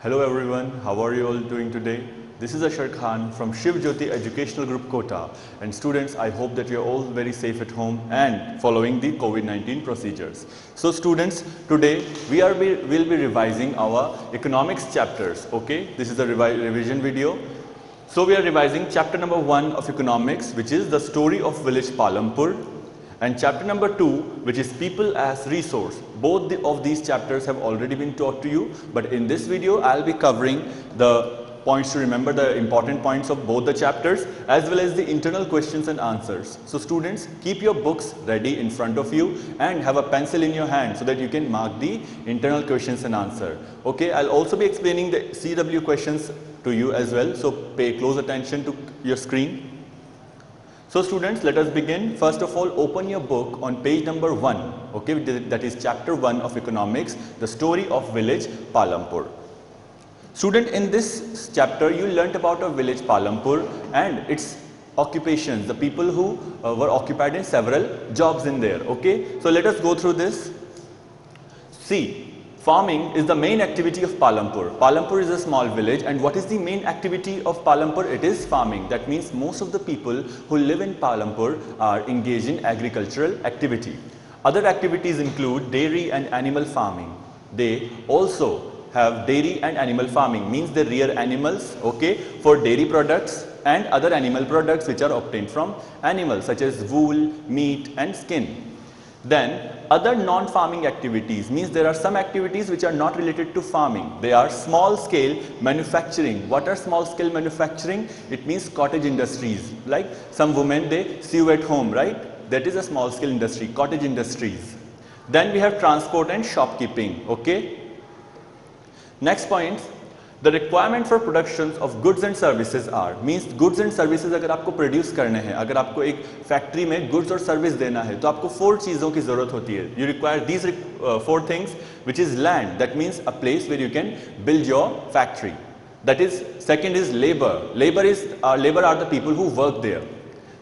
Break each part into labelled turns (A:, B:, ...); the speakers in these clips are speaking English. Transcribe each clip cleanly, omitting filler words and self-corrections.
A: Hello everyone, how are you all doing today? This is Ashar Khan from Shiv Jyoti Educational Group Kota, and students, I hope that you are all very safe at home and following the COVID-19 procedures. So students, today will be revising our economics chapters, okay? This is a revision video. So we are revising chapter number 1 of economics, which is the story of village Palampur, and chapter number 2, which is people as resource. Both of these chapters have already been taught to you, but in this video I'll be covering the points to remember, the important points of both the chapters, as well as the internal questions and answers. So students, keep your books ready in front of you and have a pencil in your hand so that you can mark the internal questions and answer. Okay, I'll also be explaining the CW questions to you as well, so pay close attention to your screen. So students, let us begin. First of all, open your book on page number 1, okay, that is chapter 1 of economics, the story of village Palampur. Student, in this chapter you learnt about a village Palampur and its occupations, the people who were occupied in several jobs in there, okay. So let us go through this. See, farming is the main activity of Palampur. Palampur is a small village, and what is the main activity of Palampur? It is farming. That means most of the people who live in Palampur are engaged in agricultural activity. Other activities include dairy and animal farming. They also have dairy and animal farming, means they rear animals, okay, for dairy products and other animal products which are obtained from animals such as wool, meat and skin. Then other non-farming activities, means there are some activities which are not related to farming. They are small scale manufacturing. What are small scale manufacturing? It means cottage industries, like some women, they sew at home, right? That is a small scale industry, cottage industries. Then we have transport and shopkeeping, okay. Next point, the requirement for productions of goods and services are, means goods and services अगर आपको produce करने हैं, अगर आपको एक factory में goods और service देना है, तो आपको 4 चीज़ों की ज़रूरत होती है. You require these 4 things, which is land, that means a place where you can build your factory. That is, second is labor. Labor are the people who work there.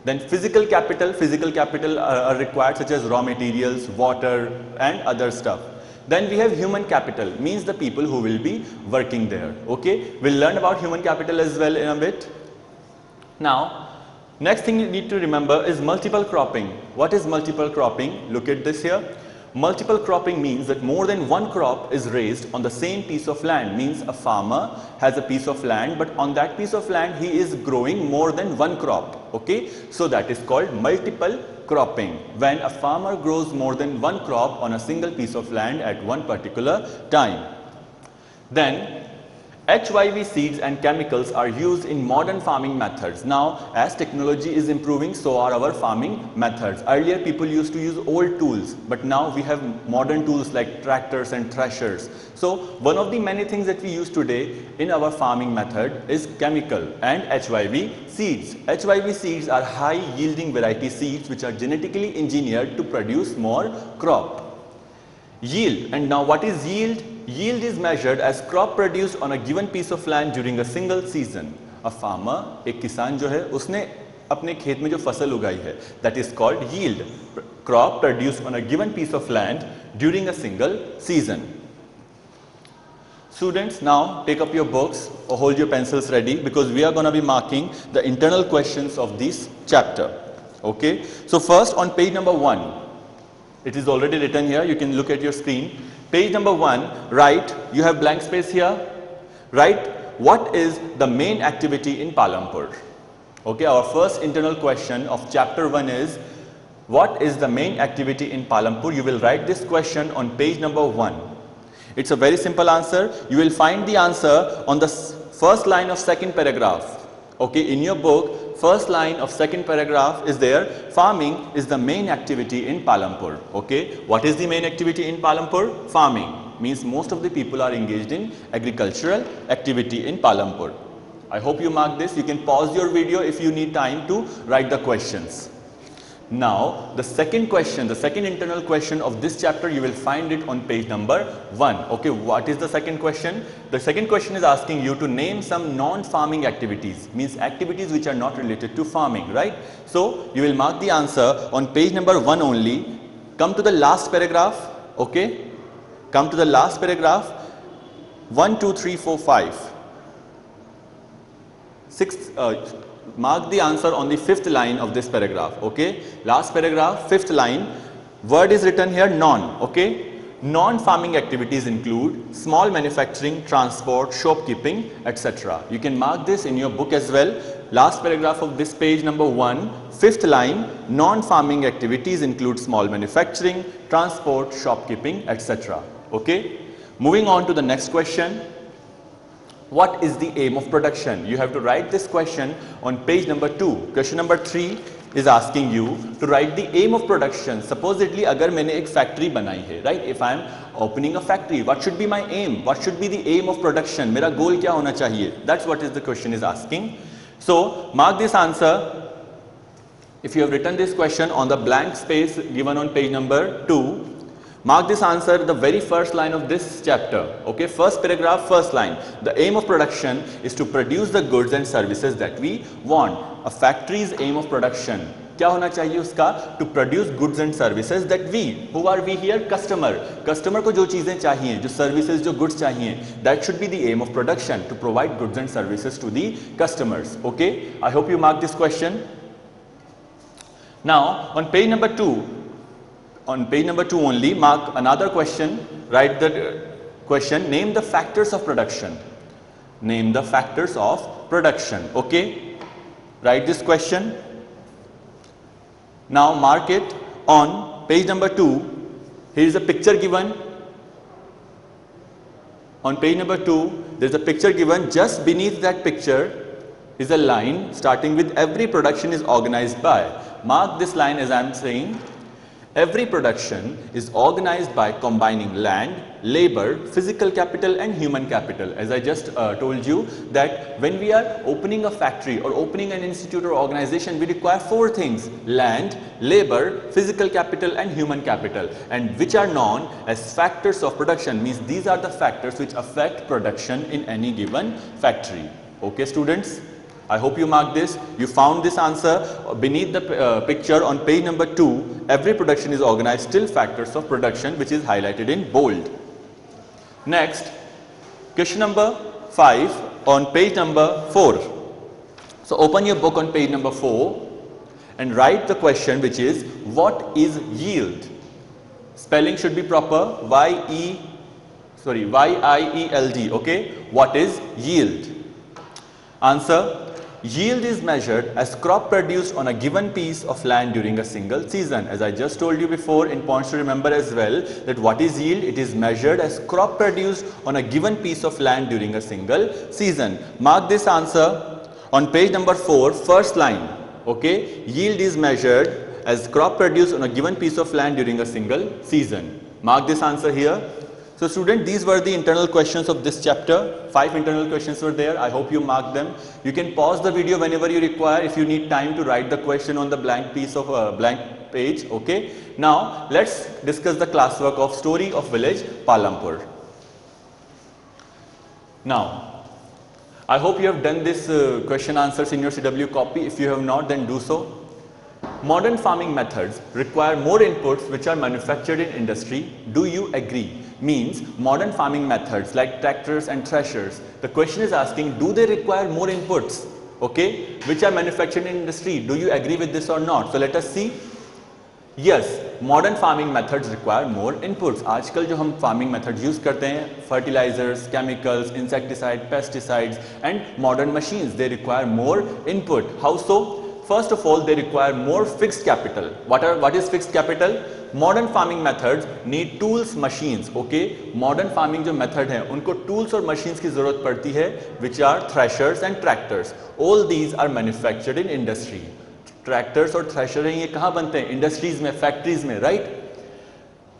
A: Then physical capital are required, such as raw materials, water and other stuff. Then we have human capital, means the people who will be working there, okay. We'll learn about human capital as well in a bit. Now, next thing you need to remember is multiple cropping. What is multiple cropping? Look at this here. Multiple cropping means that more than one crop is raised on the same piece of land, means a farmer has a piece of land, but on that piece of land he is growing more than one crop, okay. So that is called multiple cropping, when a farmer grows more than one crop on a single piece of land at one particular time. Then HYV seeds and chemicals are used in modern farming methods. Now, as technology is improving, so are our farming methods. Earlier people used to use old tools, but now we have modern tools like tractors and threshers. So one of the many things that we use today in our farming method is chemical and HYV seeds. HYV seeds are high yielding variety seeds which are genetically engineered to produce more crop. Yield, and now what is yield? Yield is measured as crop produced on a given piece of land during a single season. A farmer, एक किसान जो है, उसने अपने खेत में जो फसल उगाई है, that is called yield. Crop produced on a given piece of land during a single season. Students, now take up your books or hold your pencils ready, because we are going to be marking the internal questions of this chapter. Okay. So first on page number 1. It is already written here, you can look at your screen. Page number 1, write, you have blank space here, write what is the main activity in Palampur. Okay, our first internal question of chapter 1 is, what is the main activity in Palampur? You will write this question on page number 1. It's a very simple answer. You will find the answer on the first line of second paragraph. Okay, in your book, first line of second paragraph is there, farming is the main activity in Palampur. Okay, what is the main activity in Palampur? Farming, means most of the people are engaged in agricultural activity in Palampur. I hope you mark this. You can pause your video if you need time to write the questions. Now, the second question, the second internal question of this chapter, you will find it on page number 1. Okay, what is the second question? The second question is asking you to name some non-farming activities, means activities which are not related to farming, right? So, you will mark the answer on page number 1 only. Come to the last paragraph, okay? Come to the last paragraph. 1, 2, 3, 4, 5. Mark the answer on the 5th line of this paragraph. Okay, last paragraph, 5th line, word is written here non. Okay, non-farming activities include small manufacturing, transport, shopkeeping, etc. You can mark this in your book as well. Last paragraph of this page number 1, 5th line, non-farming activities include small manufacturing, transport, shopkeeping, etc. Okay, moving on to the next question. What is the aim of production? You have to write this question on page number 2. Question number 3 is asking you to write the aim of production. Supposedly, अगर मैंने एक factory बनाई है, right? If I am opening a factory, what should be my aim? What should be the aim of production? मेरा goal क्या होना चाहिए? That's what is the question is asking. So, mark this answer. If you have written this question on the blank space given on page number 2, mark this answer, the very first line of this chapter. Okay, first paragraph, first line. The aim of production is to produce the goods and services that we want. A factory's aim of production. क्या होना चाहिए उसका? To produce goods and services that we. Who are we here? Customer. Customer को जो चीजें चाहिए, जो services, जो goods चाहिए, that should be the aim of production, to provide goods and services to the customers. Okay, I hope you mark this question. Now, on page number 2. On page number 2 only, mark another question, write the question, name the factors of production. Name the factors of production. Okay, write this question. Now mark it on page number 2. Here is a picture given. On page number 2, there is a picture given. Just beneath that picture is a line starting with every production is organized by. Mark this line as I am saying. Every production is organized by combining land, labor, physical capital and human capital. As I just told you that when we are opening a factory or opening an institute or organization, we require 4 things: land, labor, physical capital and human capital, and which are known as factors of production. Means these are the factors which affect production in any given factory. Okay students? I hope you marked this. You found this answer beneath the picture on page number 2. Every production is organized till factors of production, which is highlighted in bold. Next, question number 5 on page number 4. So open your book on page number 4 and write the question, which is, what is yield? Spelling should be proper. Y-I-E-L-D. Okay. What is yield? Answer. Yield is measured as crop produced on a given piece of land during a single season. As I just told you before, in points to remember as well, that what is yield? It is measured as crop produced on a given piece of land during a single season. Mark this answer on page number 4, first line. Okay, yield is measured as crop produced on a given piece of land during a single season. Mark this answer here. So student, these were the internal questions of this chapter. 5 internal questions were there. I hope you marked them. You can pause the video whenever you require if you need time to write the question on the blank piece of blank page. Okay. Now let's discuss the classwork of Story of Village Palampur. Now, I hope you have done this question answers in your CW copy. If you have not, then do so. Modern farming methods require more inputs which are manufactured in industry. Do you agree? Means modern farming methods like tractors and threshers. The question is asking, do they require more inputs? Okay, which are manufactured in industry. Do you agree with this or not? So let us see. Yes, modern farming methods require more inputs. आजकल जो हम farming methods use करते हैं, fertilizers, chemicals, insecticide, pesticides and modern machines, they require more input. How so? First of all, they require more fixed capital. What is fixed capital? Modern farming methods need tools, machines. Okay, modern farming जो method है, उनको tools और machines की ज़रूरत पड़ती है, which are threshers and tractors. All these are manufactured in industry. Tractors और threshers हैं, ये कहाँ बनते हैं? Industries में, factories में, right?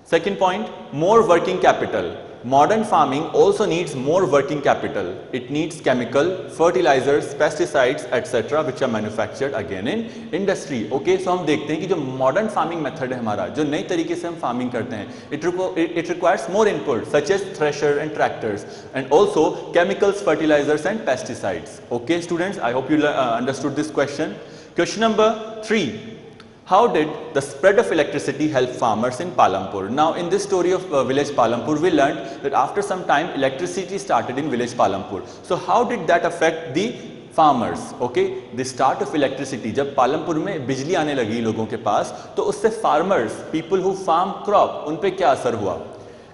A: Second point, more working capital. Modern farming also needs more working capital. It needs chemical, fertilizers, pesticides, etc., which are manufactured again in industry. Okay, so हम देखते हैं कि जो modern farming method है हमारा, जो नई तरीके से हम farming करते हैं, it requires more input, such as thresher and tractors, and also chemicals, fertilizers, and pesticides. Okay, students, I hope you understood this question. Question number 3. How did the spread of electricity help farmers in Palampur? Now in this story of village Palampur, we learned that after some time electricity started in village Palampur. So how did that affect the farmers? Okay, the start of electricity, जब पालमपुर में बिजली आने लगी लोगों के पास, तो उससे farmers, people who farm crop, उन पे क्या असर हुआ?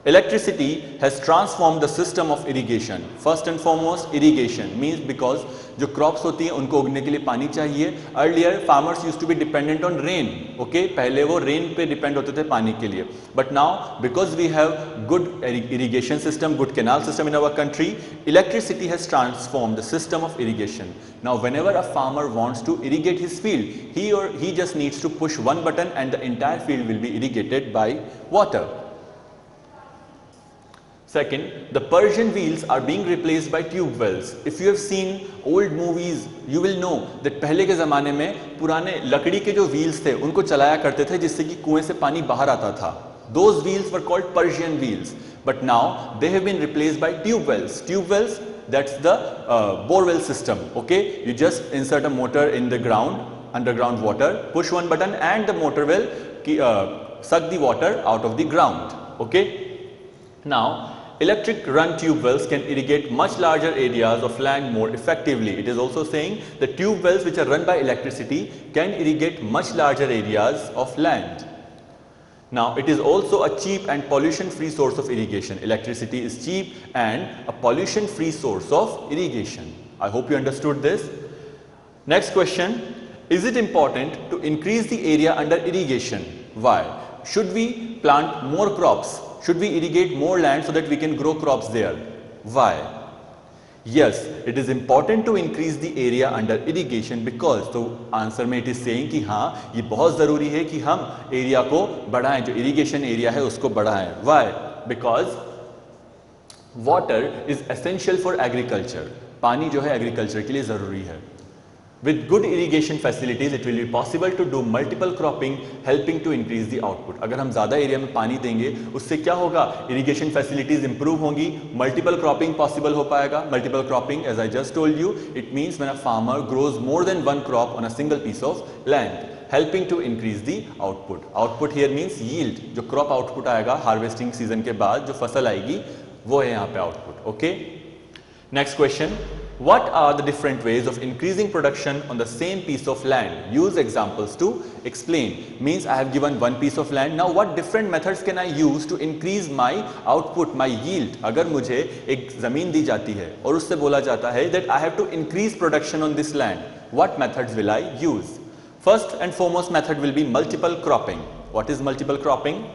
A: Electricity has transformed the system of irrigation. First and foremost, irrigation means because जो crops होती हैं उनको उगने के लिए पानी चाहिए. Earlier farmers used to be dependent on rain. Okay, पहले वो rain पे depend होते थे पानी के लिए. But now because we have good irrigation system, good canal system in our country, electricity has transformed the system of irrigation. Now whenever a farmer wants to irrigate his field, he just needs to push one button and the entire field will be irrigated by water. Second, the Persian wheels are being replaced by tube wells. If you have seen old movies, you will know that पहले के ज़माने में पुराने लकड़ी के जो wheels थे उनको चलाया करते थे जिससे कि कुएं से पानी बाहर आता था. Those wheels were called Persian wheels. But now they have been replaced by tube wells. Tube wells, that's the borewell system. Okay, you just insert a motor in the ground, underground water, push one button and the motor will suck the water out of the ground. Okay. Now, electric run tube wells can irrigate much larger areas of land more effectively. It is also saying that tube wells which are run by electricity can irrigate much larger areas of land. Now, it is also a cheap and pollution-free source of irrigation. Electricity is cheap and a pollution-free source of irrigation. I hope you understood this. Next question, is it important to increase the area under irrigation? Why? Should we plant more crops? Should we irrigate more land so that we can grow crops there? Why? Yes, it is important to increase the area under irrigation because तो answer में it is saying कि हाँ ये बहुत ज़रूरी है कि हम एरिया को बढ़ाएं, जो irrigation area है उसको बढ़ाएं. Why? Because water is essential for agriculture. पानी जो है agriculture के लिए ज़रूरी है. With good irrigation facilities, it will be possible to do multiple cropping, helping to increase the output. अगर हम ज़्यादा एरिया में पानी देंगे, उससे क्या होगा? Irrigation facilities improve होंगी, multiple cropping possible हो पाएगा. Multiple cropping, as I just told you, it means when a farmer grows more than one crop on a single piece of land, helping to increase the output. Output here means yield. जो crop output आएगा harvesting season के बाद, जो फसल आएगी, वो है यहाँ पे output. Okay? Next question. What are the different ways of increasing production on the same piece of land? Use examples to explain. Means I have given one piece of land. Now what different methods can I use to increase my output, my yield? अगर मुझे एक ज़मीन दी जाती है और उससे बोला जाता है that I have to increase production on this land. What methods will I use? First and foremost method will be multiple cropping. What is multiple cropping?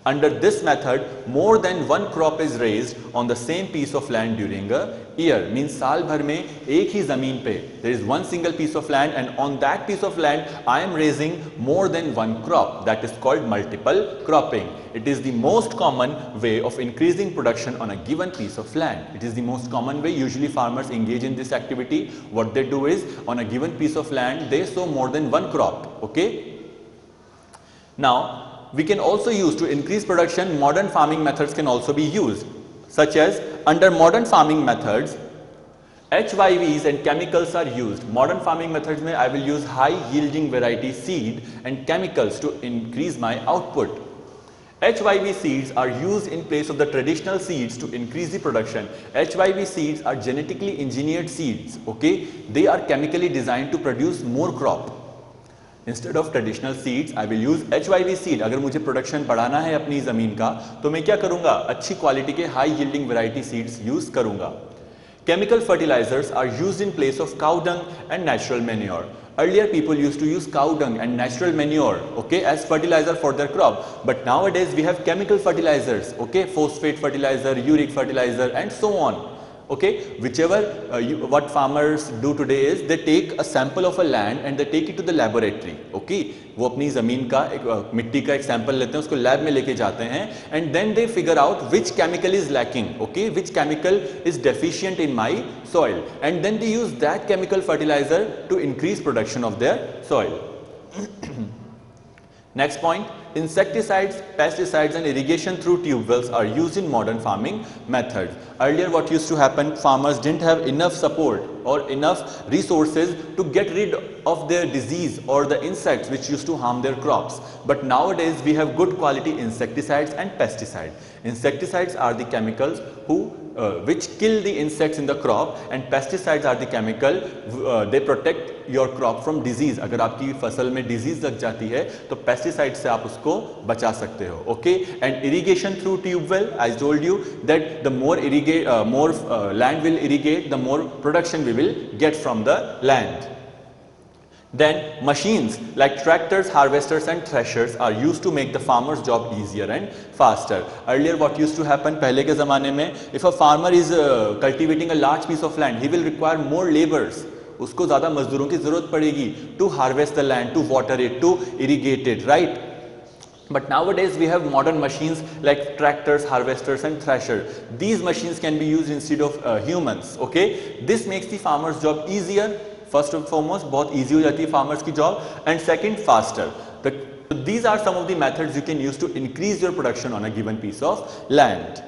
A: Under this method, more than one crop is raised on the same piece of land during a year. Means साल भर में एक ही ज़मीन पे there is one single piece of land and on that piece of land I am raising more than one crop. That is called multiple cropping. It is the most common way of increasing production on a given piece of land. It is the most common way. Usually farmers engage in this activity. What they do is on a given piece of land they sow more than one crop. Okay. Now, we can also use to increase production, modern farming methods can also be used, such as under modern farming methods, HYVs and chemicals are used. Modern farming methods में I will use high yielding variety seed and chemicals to increase my output. HYV seeds are used in place of the traditional seeds to increase the production. HYV seeds are genetically engineered seeds, okay? They are chemically designed to produce more crop. Instead of traditional seeds, I will use HYV seed. अगर मुझे production बढ़ाना है अपनी ज़मीन का, तो मैं क्या करूँगा? अच्छी quality के high yielding variety seeds use करूँगा. Chemical fertilizers are used in place of cow dung and natural manure. Earlier people used to use cow dung and natural manure, okay, as fertilizer for their crop. But nowadays we have chemical fertilizers, okay, phosphate fertilizer, uric fertilizer and so on. Okay, whichever what farmers do today is they take a sample of a land and they take it to the laboratory. Okay, वो अपनी ज़मीन का मिट्टी का एक sample लेते हैं, उसको lab में लेके जाते हैं and then they figure out which chemical is lacking. Okay, which chemical is deficient in my soil and then they use that chemical fertilizer to increase production of their soil. Next point, insecticides, pesticides and irrigation through tube wells are used in modern farming methods. Earlier what used to happen, farmers didn't have enough support or enough resources to get rid of their disease or the insects which used to harm their crops. But nowadays we have good quality insecticides and pesticides. Insecticides are the chemicals which kill the insects in the crop, and pesticides are the chemical they protect your crop from disease. अगर आपकी फसल में disease लग जाती है तो pesticide से आप उसको बचा सकते हो. Okay, and irrigation through tube well, I told you that the more land will irrigate, the more production we will get from the land. Then machines like tractors, harvesters and threshers are used to make the farmer's job easier and faster. Earlier what used to happen, पहले के ज़माने में, if a farmer is cultivating a large piece of land, he will require more laborers. उसको ज़्यादा मजदूरों की ज़रूरत पड़ेगी to harvest the land, to water it, to irrigate it, right? But nowadays we have modern machines like tractors, harvesters and threshers. These machines can be used instead of humans. Okay, this makes the farmer's job easier. First and foremost, बहुत easy हो जाती है farmers की job, and second, faster. These are some of the methods you can use to increase your production on a given piece of land.